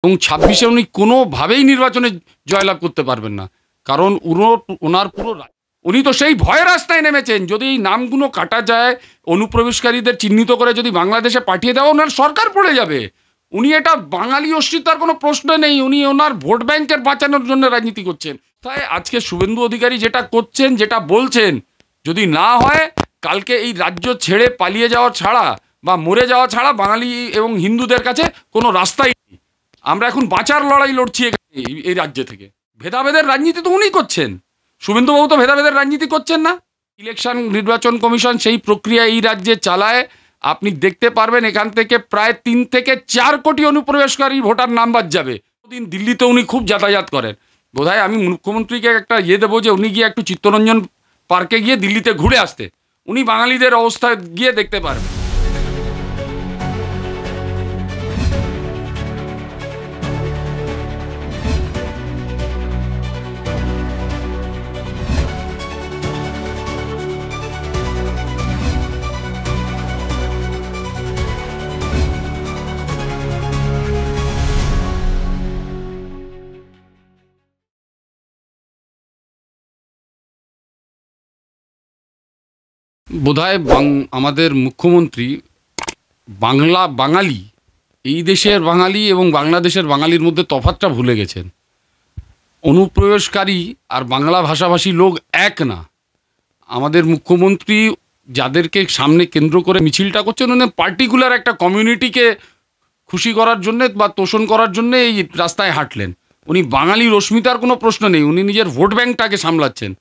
এবং ২৬-এ উনি কোনোভাবেই নির্বাচনে জয়লাভ করতে পারবেন না। কারণ ওনার পুরো উনি তো সেই ভয়ের রাস্তায় নেমেছেন। যদি এই নামগুলো কাটা যায়, অনুপ্রবেশকারীদের চিহ্নিত করে যদি বাংলাদেশে পাঠিয়ে দেওয়া, ওনার সরকার পড়ে যাবে। উনি এটা বাঙালি অস্মিতার কোনো প্রশ্ন নেই। উনি ওনার ভোট ব্যাংকের বাঁচানোর জন্য রাজনীতি করছেন। তাই আজকে শুভেন্দু অধিকারী যেটা করছেন, যেটা বলছেন, যদি না হয় কালকে এই রাজ্য ছেড়ে পালিয়ে যাওয়া ছাড়া বা মরে যাওয়া ছাড়া বাঙালি এবং হিন্দুদের কাছে কোনো রাস্তাই নেই। আমরা এখন বাঁচার লড়াই লড়ছি এই রাজ্য থেকে। ভেদাভেদের রাজনীতি তো উনি করছেন। শুভেন্দুবাবু তো ভেদাভেদের রাজনীতি করছেন না। ইলেকশন নির্বাচন কমিশন সেই প্রক্রিয়া এই রাজ্যে চালায়। আপনি দেখতে পারবেন এখান থেকে প্রায় ৩ থেকে ৪ কোটি অনুপ্রবেশকারী ভোটার নাম বাদ যাবে। দিন দিল্লিতে উনি খুব যাতায়াত করেন। বোধহয় আমি মুখ্যমন্ত্রীকে একটা দেবো যে উনি গিয়ে একটু চিত্তরঞ্জন পার্কে গিয়ে দিল্লিতে ঘুরে আসতে। উনি বাঙালিদের অবস্থা গিয়ে দেখতে পারবেন। বোধহয় আমাদের মুখ্যমন্ত্রী বাঙালি, এই দেশের বাঙালি এবং বাংলাদেশের বাঙালির মধ্যে তফাৎটা ভুলে গেছেন। অনুপ্রবেশকারী আর বাংলা ভাষাভাষী লোক এক না। আমাদের মুখ্যমন্ত্রী যাদেরকে সামনে কেন্দ্র করে মিছিলটা করছেন, উনি পার্টিকুলার একটা কমিউনিটিকে খুশি করার জন্যে বা তোষণ করার জন্যে এই রাস্তায় হাঁটলেন। উনি বাঙালির অস্মিতার কোনো প্রশ্ন নেই। উনি নিজের ভোট ব্যাংকটাকে সামলাচ্ছেন।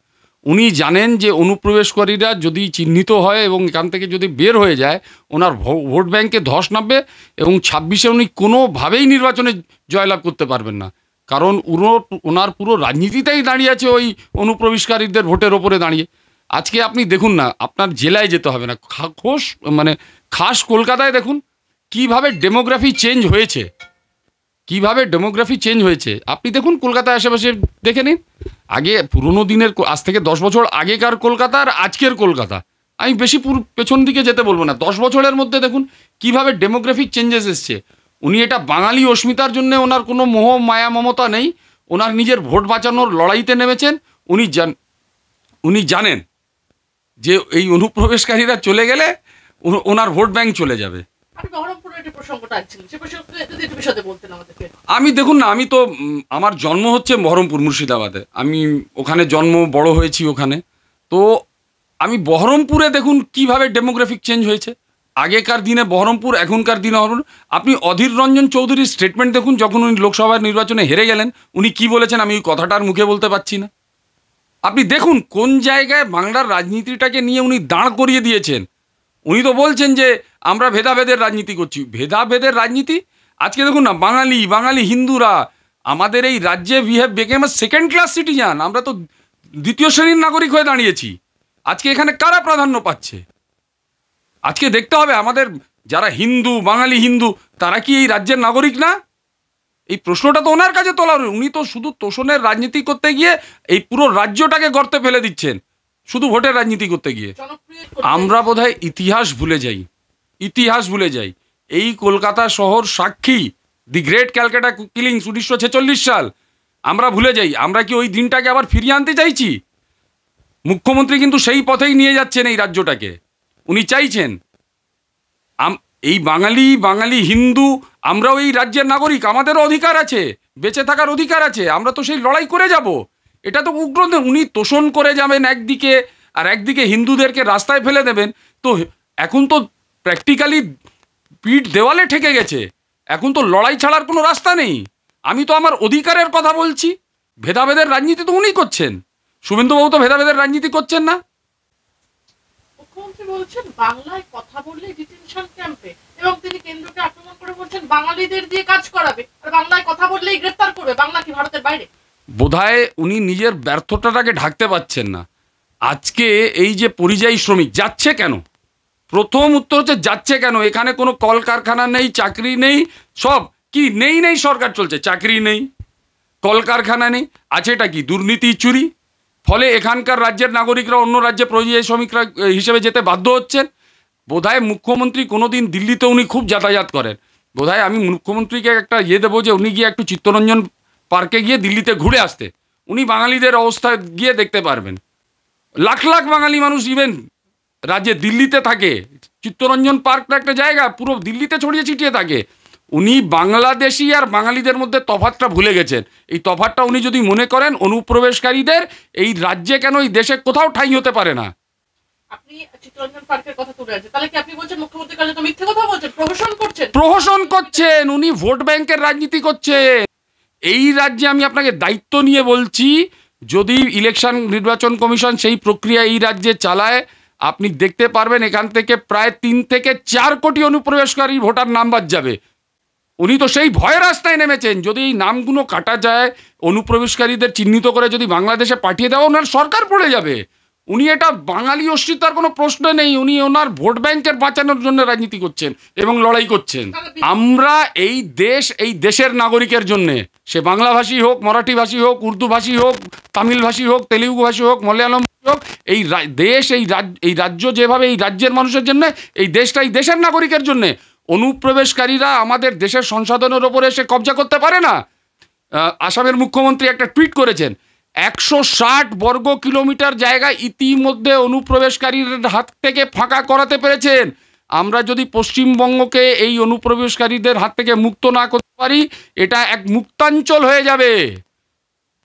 উনি জানেন যে অনুপ্রবেশকারীরা যদি চিহ্নিত হয় এবং এখান থেকে যদি বের হয়ে যায়, ওনার ভোট ব্যাংকে ধস নামবে এবং ২৬-এ উনি কোনোভাবেই নির্বাচনে জয়লাভ করতে পারবেন না। কারণ ওনার পুরো রাজনীতিটাই দাঁড়িয়ে আছে ওই অনুপ্রবেশকারীদের ভোটের ওপরে দাঁড়িয়ে। আজকে আপনি দেখুন না, আপনার জেলায় যেতে হবে না, খাস কলকাতায় দেখুন কিভাবে ডেমোগ্রাফি চেঞ্জ হয়েছে। আপনি দেখুন কলকাতায় আশেপাশে দেখে নিন। আগে পুরোনো দিনের, আজ থেকে 10 বছর আগেকার কলকাতা আর আজকের কলকাতা, আমি বেশি পেছন দিকে যেতে বলবো না, 10 বছরের মধ্যে দেখুন কিভাবে ডেমোগ্রাফিক চেঞ্জেস এসছে। উনি এটা বাঙালি অস্মিতার জন্য ওনার কোনো মোহ মায়া মমতা নেই। ওনার নিজের ভোট বাঁচানোর লড়াইতে নেমেছেন। উনি জানেন যে এই অনুপ্রবেশকারীরা চলে গেলে ওনার ভোট ব্যাংক চলে যাবে। আমি দেখুন না, আমি তো আমার জন্ম হচ্ছে বহরমপুর, মুর্শিদাবাদে। আমি ওখানে জন্ম, বড় হয়েছি ওখানে। তো আমি বহরমপুরে দেখুন কিভাবে ডেমোগ্রাফিক চেঞ্জ হয়েছে। আগেকার দিনে বহরমপুর, এখনকার দিনে আপনি অধীর রঞ্জন চৌধুরীর স্টেটমেন্ট দেখুন, যখন উনি লোকসভার নির্বাচনে হেরে গেলেন, উনি কি বলেছেন আমি ওই কথাটার মুখে বলতে পারছি না। আপনি দেখুন কোন জায়গায় বাংলার রাজনীতিটাকে নিয়ে উনি দাঁড় করিয়ে দিয়েছেন। উনি তো বলছেন যে আমরা ভেদাভেদের রাজনীতি করছি। ভেদাভেদের রাজনীতি আজকে দেখুন না, বাঙালি হিন্দুরা আমাদের এই রাজ্যে we have became a second class citizen. আমরা তো দ্বিতীয় শ্রেণীর নাগরিক হয়ে দাঁড়িয়েছি। আজকে এখানে কারা প্রাধান্য পাচ্ছে? আজকে দেখতে হবে আমাদের যারা বাঙালি হিন্দু, তারা কি এই রাজ্যের নাগরিক না? এই প্রশ্নটা তো ওনার কাছে তোলা। উনি তো শুধু তোষণের রাজনীতি করতে গিয়ে এই পুরো রাজ্যটাকে গর্তে ফেলে দিচ্ছেন, শুধু ভোটের রাজনীতি করতে গিয়ে। আমরা বোধহয় ইতিহাস ভুলে যাই। এই কলকাতা শহর সাক্ষী, দি গ্রেট ক্যালকাটা কিলিংস 1946 সাল। আমরা ভুলে যাই। আমরা কি ওই দিনটাকে আবার ফিরিয়ে আনতে চাইছি? মুখ্যমন্ত্রী কিন্তু সেই পথেই নিয়ে যাচ্ছেন এই রাজ্যটাকে। উনি চাইছেন এই বাঙালি হিন্দু আমরাও এই রাজ্যের নাগরিক, আমাদেরও অধিকার আছে, বেঁচে থাকার অধিকার আছে। আমরা তো সেই লড়াই করে যাব। এটা তো উগ্র। উনি তোষণ করে যাবেন একদিকে, আর একদিকে হিন্দুদেরকে রাস্তায় ফেলে দেবেন। তো এখন তো প্র্যাকটিক্যালি পিঠ দেওয়ালে ঠেকে গেছে। এখন তো লড়াই ছাড়ার কোনো রাস্তা নেই। আমি তো আমার অধিকারের কথা বলছি। ভেদাভেদের রাজনীতি তো উনি করছেন। শুভেন্দুবাবু তো ভেদাভেদের রাজনীতি করছেন না। মুখ্যমন্ত্রী বলছেন বাংলায় কথা বললে ডিটেনশন ক্যাম্পে, এবং তিনি কেন্দ্রকে আক্রমণ করে বলছেন বাঙালিদের দিয়ে কাজ করাবে, আর বাংলায় কথা বললেই গ্রেফতার করবে। বাংলা কি ভারতের বাইরে? বোধহয় উনি নিজের ব্যর্থতাটাকে ঢাকতে পারছেন না। আজকে এই যে পরিযায়ী শ্রমিক যাচ্ছে কেন, প্রথম উত্তর হচ্ছে যাচ্ছে কেন? এখানে কোনো কলকারখানা নেই, চাকরি নেই, সব কি নেই সরকার চলছে, চাকরি নেই, কলকারখানা নেই, আছে এটা কি দুর্নীতি, চুরি। ফলে এখানকার রাজ্যের নাগরিকরা অন্য রাজ্যে পরিযায়ী শ্রমিকরা হিসেবে যেতে বাধ্য হচ্ছেন। বোধহয় মুখ্যমন্ত্রী কোনোদিন দিল্লিতে উনি খুব যাতায়াত করেন। বোধহয় আমি মুখ্যমন্ত্রীকে একটা দেবো যে উনি গিয়ে একটু চিত্তরঞ্জন পার্কে গিয়ে দিল্লিতে ঘুরে আসতে, উনি বাঙালিদের অবস্থা গিয়ে দেখতে পারবেন। লাখ লাখ বাঙালি মানুষ ইভেন রাজ্যে দিল্লিতে থাকে, চিত্তরঞ্জন পার্কটা একটা জায়গা পুরো দিল্লিতে ছড়িয়ে ছিটিয়ে থাকে। উনি বাংলাদেশি আর বাঙালিদের মধ্যে তফাৎটা ভুলে গেছেন। এই তফাৎটা উনি যদি মনে করেন অনুপ্রবেশকারীদের এই রাজ্যে কেন এই দেশে কোথাও ঠাঁই হতে পারে না। আপনি চিত্তরঞ্জন পার্কের কথা তুলে আছে, তাহলে কি আপনি বলছেন মুখ্যমন্ত্রী কালে তো মিথ্যে কথা বলছেন, প্রহসন করছেন? প্রহসন করছেন, উনি ভোট ব্যাংকের রাজনীতি করছেন। এই রাজ্যে আমি আপনাকে দায়িত্ব নিয়ে বলছি, যদি ইলেকশন নির্বাচন কমিশন সেই প্রক্রিয়া এই রাজ্যে চালায়, আপনি দেখতে পারবেন এখান থেকে প্রায় 3 থেকে 4 কোটি অনুপ্রবেশকারী ভোটার নাম বাদ যাবে। উনি তো সেই ভয়ের রাস্তায় নেমেছেন। যদি এই নামগুলো কাটা যায়, অনুপ্রবেশকারীদের চিহ্নিত করে যদি বাংলাদেশে পাঠিয়ে দেওয়া, ওনার সরকার পড়ে যাবে। উনি এটা বাঙালি অস্তিত্বের কোনো প্রশ্ন নেই, উনি ওনার ভোট ব্যাংকের বাঁচানোর জন্য রাজনীতি করছেন এবং লড়াই করছেন। আমরা এই দেশের নাগরিকের জন্যে, সে বাংলাভাষী হোক, মারাঠিভাষী হোক, উর্দুভাষী হোক, তামিলভাষী হোক, তেলুগুভাষী হোক, মালয়ালম হোক, এই দেশ এই রাজ্য যেভাবে এই রাজ্যের মানুষের জন্য, এই দেশটা এই দেশের নাগরিকের জন্যে। অনুপ্রবেশকারীরা আমাদের দেশের সংসাধনের ওপরে এসে কবজা করতে পারে না। আসামের মুখ্যমন্ত্রী একটা টুইট করেছেন, 160 বর্গ কিলোমিটার জায়গা ইতিমধ্যে অনুপ্রবেশকারীর হাত থেকে ফাঁকা করাতে পেরেছেন। আমরা যদি পশ্চিমবঙ্গকে এই অনুপ্রবেশকারীদের হাত থেকে মুক্ত না করতে পারি, এটা এক মুক্তাঞ্চল হয়ে যাবে,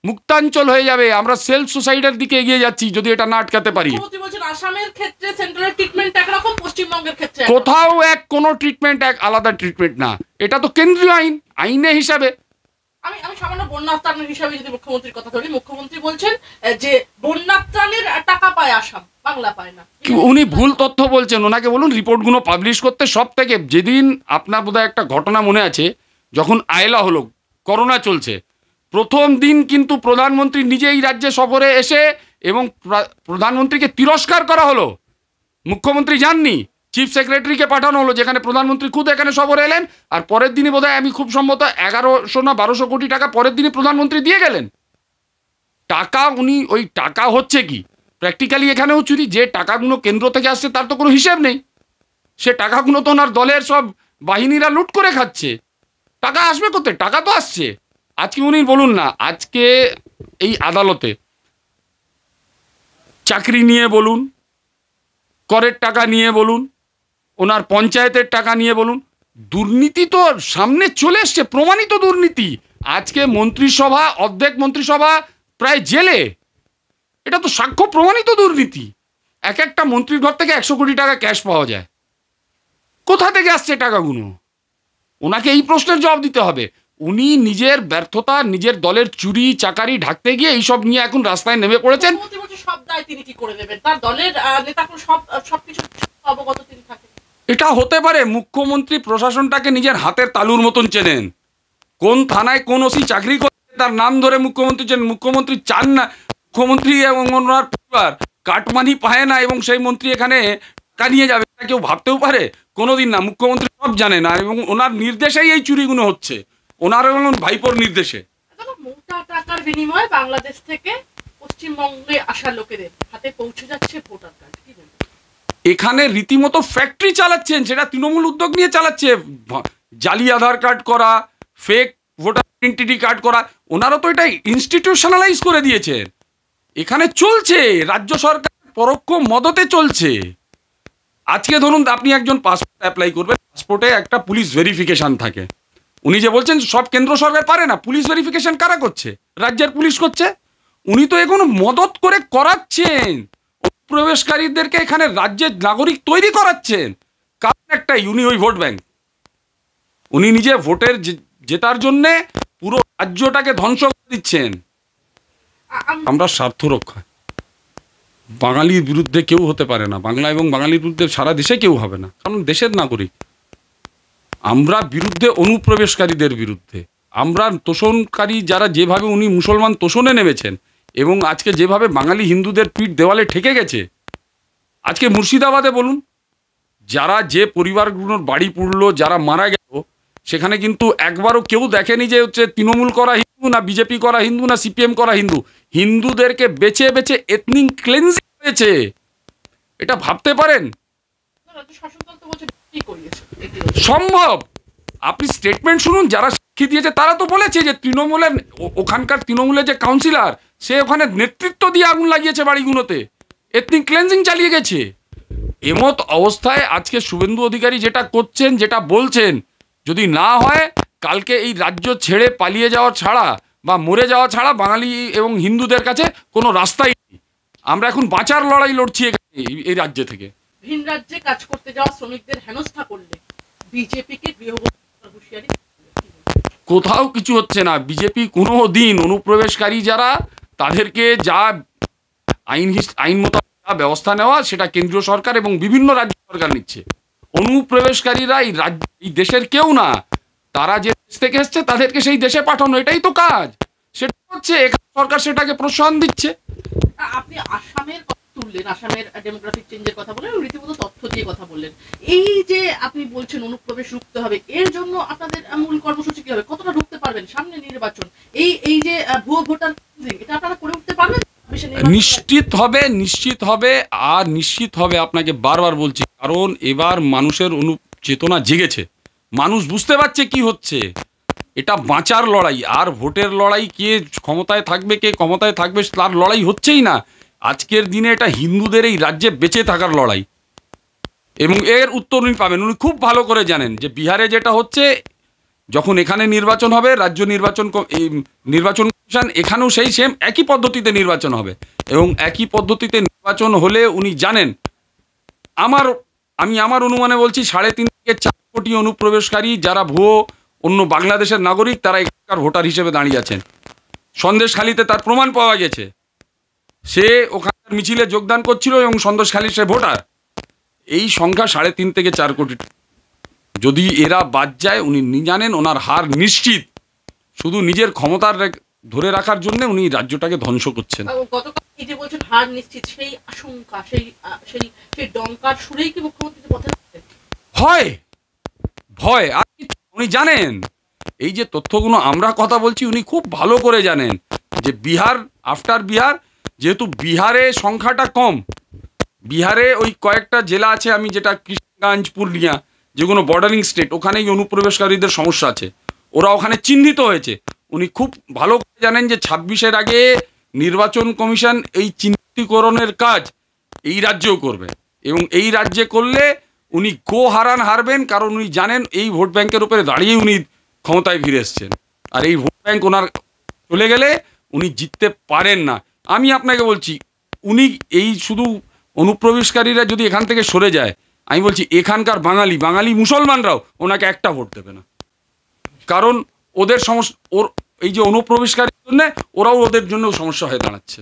মুক্তাঞ্চল হয়ে যাবে। আমরা সেলফ সুসাইডের দিকে এগিয়ে যাচ্ছি যদি এটা না আটকাতে পারি। আসামের ক্ষেত্রে সেন্ট্রাল ট্রিটমেন্ট একরকম, পশ্চিমবঙ্গের ক্ষেত্রে কোথাও কোনো ট্রিটমেন্ট আলাদা ট্রিটমেন্ট না, এটা তো কেন্দ্রীয় আইনে হিসাবে। আমি সামান্য বন্যা ত্রাণের হিসাবে যদি মুখ্যমন্ত্রীর কথা ধরি, মুখ্যমন্ত্রী বলছেন যে বন্যা ত্রাণের টাকা পায় আসাম, বাংলা পায় না। উনি ভুল তথ্য বলছেন, ওনাকে বলুন রিপোর্টগুলো পাবলিশ করতে। সব থেকে যেদিন আপনার বোধহয় একটা ঘটনা মনে আছে, যখন আয়লা হলো, করোনা চলছে, প্রথম দিন কিন্তু প্রধানমন্ত্রী নিজে এই রাজ্যে সফরে এসে এবং প্রধানমন্ত্রীকে তিরস্কার করা হলো। মুখ্যমন্ত্রী যাননি, চিফ সেক্রেটারিকে পাঠানো হলো, যেখানে প্রধানমন্ত্রী খুদ এখানে সফরে এলেন। আর পরের দিনই বোধহয় আমি খুব সম্ভবত 1100 না 1200 কোটি টাকা পরের দিনই প্রধানমন্ত্রী দিয়ে গেলেন। টাকা উনি ওই টাকা হচ্ছে কি প্র্যাকটিক্যালি এখানেও চুরি। যে টাকাগুলো কেন্দ্র থেকে আসছে তার তো কোনো হিসেব নেই, সে টাকাগুলো তো ওনার দলের সব বাহিনীরা লুট করে খাচ্ছে। টাকা আসবে কোথায়? টাকা তো আসছে। আজকে উনি বলুন না, আজকে এই আদালতে চাকরি নিয়ে বলুন, করের টাকা নিয়ে বলুন, ওনার পঞ্চায়েতের টাকা নিয়ে বলুন, দুর্নীতি তো সামনে চলে এসছে, প্রমাণিত দুর্নীতি। আজকে মন্ত্রিসভা, অর্ধেক মন্ত্রিসভা প্রায় জেলে, এটা তো সাক্ষ্য প্রমাণিত দুর্নীতি। এক একটা মন্ত্রীর ঘর থেকে 100 কোটি টাকা ক্যাশ পাওয়া যায়। কোথা থেকে আসছে টাকাগুলো? ওনাকে এই প্রশ্নের জবাব দিতে হবে। উনি নিজের ব্যর্থতা, নিজের দলের চুরি চাকারি ঢাকতে গিয়ে এইসব নিয়ে এখন রাস্তায় নেমে পড়েছেন। সব দায় তিনি কি করে দেবেন? তার দলের নেতা সবকিছু অবগত তিনি থাকেন। এটা হতে পারে মুখ্যমন্ত্রী প্রশাসনটাকে নিজের হাতের তালুর মতন চেনেন। কোন থানায় কোন ওসি চাকরি করে তার নাম ধরে মুখ্যমন্ত্রী চেনেন। মুখ্যমন্ত্রী চান না মুখ্যমন্ত্রী এবং ওনার পরিবার কাটমানি পায় না এবং সেই মন্ত্রী এখানে টাকা নিয়ে যাবে, কেউ ভাবতেও পারে? কোনোদিন না। মুখ্যমন্ত্রী সব জানে না এবং ওনার নির্দেশেই এই চুরিগুলো হচ্ছে, ওনার এবং ভাইপোর নির্দেশে। মোটা টাকার বিনিময়ে বাংলাদেশ থেকে পশ্চিমবঙ্গে আসা লোকেদের হাতে পৌঁছে যাচ্ছে ভোটার কার্ড। কি বলবেন? এখানে রীতিমতো ফ্যাক্টরি চালাচ্ছেন, সেটা তৃণমূল উদ্যোগ নিয়ে চালাচ্ছে। জালি আধার কার্ড করা, ফেক ভোটার আইডেন্টিটি কার্ড করা, ওনারা তো এটা ইনস্টিটিউশনালাইজ করে দিয়েছেন। এখানে চলছে, রাজ্য সরকার পরোক্ষ মদতে চলছে। আজকে ধরুন আপনি একজন পাসপোর্ট অ্যাপ্লাই করবেন, পাসপোর্টে একটা পুলিশ ভেরিফিকেশন থাকে। উনি যে বলছেন সব কেন্দ্র সরকার পারে না, পুলিশ ভেরিফিকেশন কারা করছে? রাজ্যের পুলিশ করছে। উনি তো এখন মদত করে করাচ্ছেন, প্রবেশকারীদেরকে এখানে রাজ্যের নাগরিক তৈরি করাচ্ছেন। কারণ একটাই, উনি ওই ভোট ব্যাংক। উনি নিজে ভোটের জেতার জন্যে পুরো রাজ্যটাকে ধ্বংস করে দিচ্ছেন। আমরা স্বার্থ রক্ষা, বাঙালির বিরুদ্ধে কেউ হতে পারে না, বাংলা এবং বাঙালির বিরুদ্ধে সারা দেশে কেউ হবে না, কারণ দেশের নাগরিক। আমরা বিরুদ্ধে অনুপ্রবেশকারীদের বিরুদ্ধে, আমরা তোষণকারী যারা, যেভাবে উনি মুসলমান তোষণে নেমেছেন এবং আজকে যেভাবে বাঙালি হিন্দুদের পিঠ দেওয়ালে ঠেকে গেছে। আজকে মুর্শিদাবাদে বলুন, যারা যে পরিবারগুলোর বাড়ি পুড়লো, যারা মারা গেল, সেখানে কিন্তু একবারও কেউ দেখেনি যে হচ্ছে তৃণমূল করা হিন্দু না বিজেপি করা হিন্দু না সিপিএম করা হিন্দু। হিন্দুদেরকে বেছে বেছে এথনিক ক্লেন্সিং হয়েছে। এটা ভাবতে পারেন সম্ভব? আপনি স্টেটমেন্ট শুনুন, যারা সাক্ষী দিয়েছে তারা তো বলেছে যে তৃণমূলের ওখানকার তৃণমূলের যে কাউন্সিলর সে ওখানে নেতৃত্ব দিয়ে আগুন লাগিয়েছে বাড়িগুলোতে, এথনিক ক্লেন্সিং চালিয়ে গেছে। এমত অবস্থায় আজকে শুভেন্দু অধিকারী যেটা করছেন, যেটা বলছেন, যদি না হয় কালকে এই রাজ্য ছেড়ে পালিয়ে যাওয়া ছাড়া বা মরে যাওয়া ছাড়া বাঙালি এবং হিন্দুদের কাছে কোনো রাস্তাই নেই। আমরা এখন বাঁচার লড়াই লড়ছি এই রাজ্য থেকে। ভিন রাজ্যে কাজ করতে যাওয়া শ্রমিকদের হেনস্থা করলে বিজেপিকে গৃহবধূ হুঁশিয়ারি। কোথাও কিছু হচ্ছে না। বিজেপি কোনো দিন অনুপ্রবেশকারী যারা তাদেরকে যা আইন মোতাবেক ব্যবস্থা নেওয়া সেটা কেন্দ্রীয় সরকার এবং বিভিন্ন রাজ্য সরকার নিচ্ছে। অনুপ্রবেশকারীরা এই দেশের কেউ না, তারা যে দেশ থেকে এসছে তাদেরকে সেই দেশে পাঠানো, এটাই তো কাজ। সেটা হচ্ছে এখানে সরকার সেটাকে প্রশ্রয় দিচ্ছে। আপনি আসামের কথা তুললেন, আসামের ডেমোগ্রাফিক চেঞ্জের কথা বললেন, রীতিমতো তথ্য দিয়ে কথা বললেন। এই যে আপনি বলছেন অনুপ্রবেশ রুখতে হবে, এর জন্য আপনাদের মূল কর্মসূচি কি হবে? কতটা ঢুকতে পারবেন সামনে নির্বাচন? এই যে ভুয়ো ভোটার, এটা আপনারা করে উঠতে পারবেন? নিশ্চিত হবে আর নিশ্চিত হবে, আপনাকে বারবার বলছি, কারণ এবার মানুষের চেতনা জেগেছে। মানুষ বুঝতে পারছে কি হচ্ছে। এটা বাঁচার লড়াই, আর ভোটের লড়াই, কে ক্ষমতায় থাকবে তার লড়াই হচ্ছেই না। আজকের দিনে এটা হিন্দুদের এই রাজ্যে বেঁচে থাকার লড়াই, এবং এর উত্তর উনি পাবেন। উনি খুব ভালো করে জানেন যে বিহারে যেটা হচ্ছে, যখন এখানে নির্বাচন হবে, রাজ্য নির্বাচন কমিশন এখানেও সেই সেম একই পদ্ধতিতে নির্বাচন হবে, এবং একই পদ্ধতিতে নির্বাচন হলে উনি জানেন, আমি আমার অনুমানে বলছি 3.5 থেকে 4 কোটি অনুপ্রবেশকারী যারা ভুয়ো অন্য বাংলাদেশের নাগরিক, তারা এখানকার ভোটার হিসেবে দাঁড়িয়ে আছেন। সন্দেশখালিতে তার প্রমাণ পাওয়া গেছে, সে ওখানকার মিছিলে যোগদান করছিল এবং সন্দেশখালির সে ভোটার। এই সংখ্যা 3.5 থেকে 4 কোটি। যদি এরা বাদ যায়, উনি জানেন ওনার হার নিশ্চিত। শুধু নিজের ক্ষমতার ধরে রাখার জন্য উনি রাজ্যটাকে ধ্বংস করছেন। গতকাল এই যে বলছেন হার নিশ্চিত, সেই আশঙ্কা, সেই ডঙ্কার সুরেই কি মুখ্যমন্ত্রী পথে ভয় আর উনি জানেন। এই যে তথ্যগুলো আমরা কথা বলছি, উনি খুব ভালো করে জানেন যে আফটার বিহার, যেহেতু বিহারে সংখ্যাটা কম, বিহারে ওই কয়েকটা জেলা আছে, আমি যেটা কৃষ্ণগঞ্জ, পুরুলিয়া, যেগুলো বর্ডারিং স্টেট, ওখানেই অনুপ্রবেশকারীদের সমস্যা আছে, ওরা ওখানে চিহ্নিত হয়েছে। উনি খুব ভালো করে জানেন যে 26-এর আগে নির্বাচন কমিশন এই চিহ্নিতকরণের কাজ এই রাজ্যেও করবে, এবং এই রাজ্যে করলে উনি হারবেন, কারণ উনি জানেন এই ভোট ব্যাংকের উপরে দাঁড়িয়ে উনি ক্ষমতায় ফিরে এসছেন, আর এই ভোট ব্যাংক ওনার চলে গেলে উনি জিততে পারেন না। আমি আপনাকে বলছি, উনি এই শুধু অনুপ্রবেশকারীরা যদি এখান থেকে সরে যায়, আমি বলছি এখানকার বাঙালি মুসলমানরাও ওনাকে একটা ভোট দেবে না, কারণ ওদের এই যে অনুপ্রবেশকারীর জন্য ওরাও ওদের জন্য সমস্যা হয়ে দাঁড়াচ্ছে।